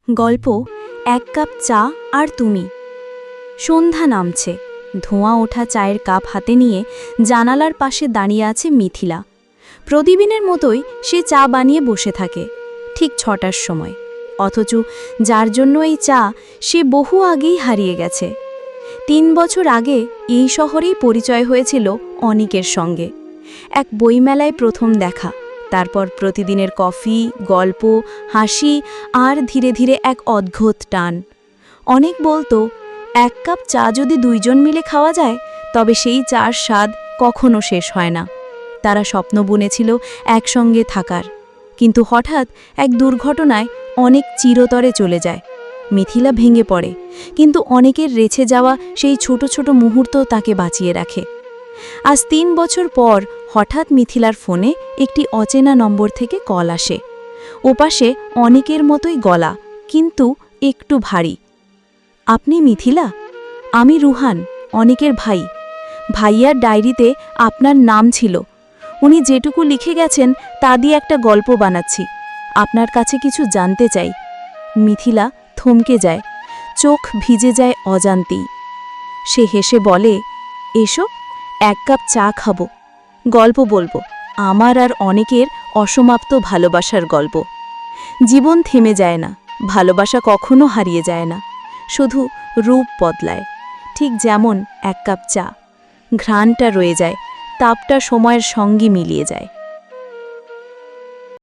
গল্প এক কাপ চা আর তুমি। সন্ধ্যা নামছে, ধোঁয়া ওঠা চায়ের কাপ হাতে নিয়ে জানালার পাশে দাঁড়িয়ে আছে মিথিলা। প্রতিদিনের মতোই সে চা বানিয়ে বসে থাকে, ঠিক 6টার সময়। অথচ যার জন্য এই চা সে বহু আগেই হারিয়ে গেছে। 3 বছর আগে এই শহরেই পরিচয় হয়েছিল অনিকের সঙ্গে। এক বইমেলায় প্রথম দেখা, তারপর প্রতিদিনের কফি, গল্প, হাসি আর ধীরে ধীরে এক অদ্ভুত টান। অনেক বলতো, এক কাপ চা যদি 2 জন মিলে খাওয়া যায় তবে সেই চার স্বাদ কখনো শেষ হয় না। তারা স্বপ্ন বুনেছিল একসঙ্গে থাকার, কিন্তু হঠাৎ এক দুর্ঘটনায় অনেক চিরতরে চলে যায়। মিথিলা ভেঙে পড়ে, কিন্তু অনেকের রেছে যাওয়া সেই ছোট ছোট মুহূর্ত তাকে বাঁচিয়ে রাখে। আজ 3 বছর পর হঠাৎ মিথিলার ফোনে একটি অচেনা নম্বর থেকে কল আসে। ওপাশে অনেকের মতোই গলা, কিন্তু একটু ভারী। আপনি মিথিলা? আমি রুহান, অনেকের ভাই। ভাইয়ার ডায়েরিতে আপনার নাম ছিল। উনি যেটুকু লিখে গেছেন তা দিয়ে একটা গল্প বানাচ্ছি। আপনার কাছে কিছু জানতে চাই। মিথিলা থমকে যায়, চোখ ভিজে যায় অজান্তেই। সে হেসে বলে, এসো, 1 কাপ চা খাবো, গল্প বলবো, আমার আর অনেকের অসমাপ্ত ভালোবাসার গল্প। জীবন থেমে যায় না, ভালোবাসা কখনো হারিয়ে যায় না, শুধু রূপ বদলায়। ঠিক যেমন 1 কাপ চা, ঘ্রাণটা রয়ে যায়, তাপটা সময়ের সঙ্গে মিলিয়ে যায়।